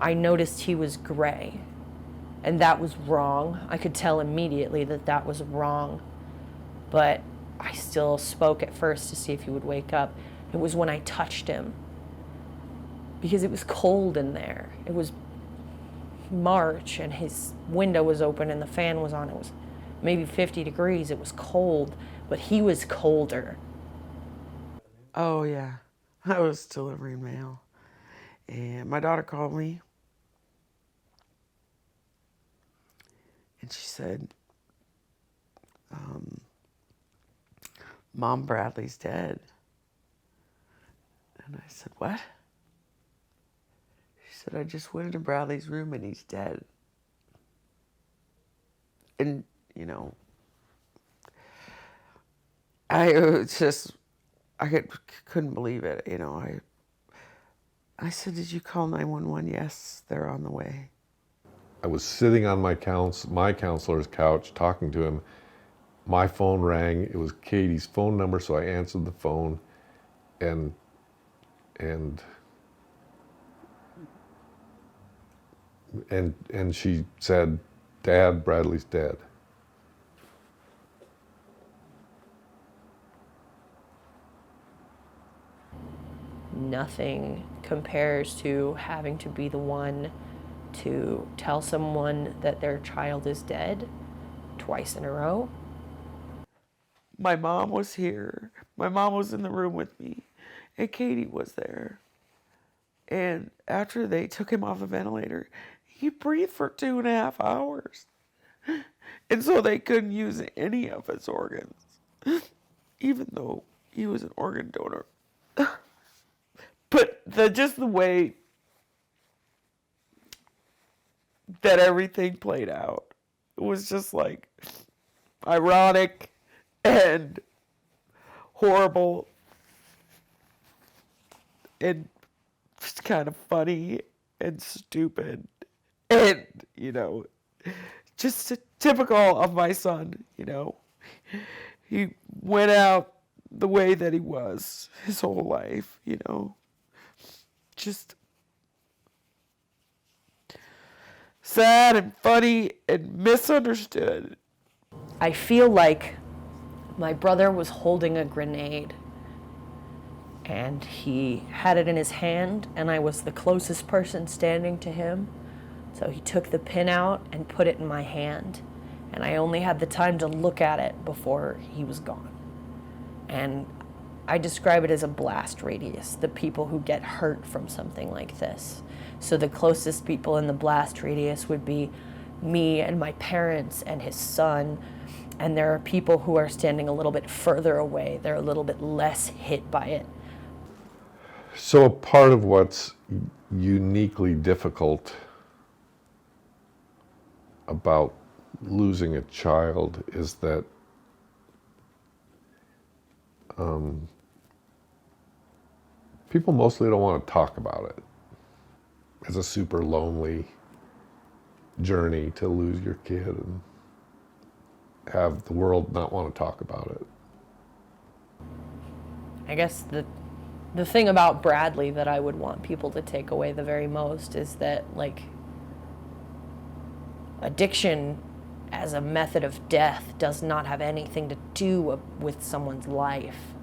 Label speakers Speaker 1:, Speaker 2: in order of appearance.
Speaker 1: I noticed he was gray, and that was wrong. I could tell immediately that that was wrong, but I still spoke at first to see if he would wake up. It was when I touched him, because it was cold in there. It was March, and his window was open and the fan was on. It was maybe 50 degrees. It was cold, but he was colder.
Speaker 2: Oh yeah, I was delivering mail, and my daughter called me, and she said, Mom, Bradley's dead. And I said, what? She said, I just went into Bradley's room and he's dead. And, you know, I couldn't believe it. You know, I said, did you call 911? Yes, they're on the way.
Speaker 3: I was sitting on my counselor's couch talking to him. My phone rang. It was Katie's phone number, so I answered the phone, and she said, "Dad, Bradley's dead."
Speaker 1: Nothing compares to having to be the one to tell someone that their child is dead twice in a row.
Speaker 2: My mom was here. My mom was in the room with me, and Katie was there. And after they took him off the ventilator, he breathed for 2.5 hours. And so they couldn't use any of his organs, even though he was an organ donor. But just the way that everything played out, it was just like ironic and horrible and just kind of funny and stupid and, you know, just typical of my son. You know, he went out the way that he was his whole life, you know, just sad and funny and misunderstood.
Speaker 1: I feel like my brother was holding a grenade, and he had it in his hand, and I was the closest person standing to him. So he took the pin out and put it in my hand, and I only had the time to look at it before he was gone. And I describe it as a blast radius, the people who get hurt from something like this. So the closest people in the blast radius would be me and my parents and his son. And there are people who are standing a little bit further away. They're a little bit less hit by it.
Speaker 3: So a part of what's uniquely difficult about losing a child is that people mostly don't want to talk about it. It's a super lonely journey to lose your kid and have the world not want to talk about it.
Speaker 1: I guess the thing about Bradley that I would want people to take away the very most is that, like, addiction as a method of death does not have anything to do with someone's life.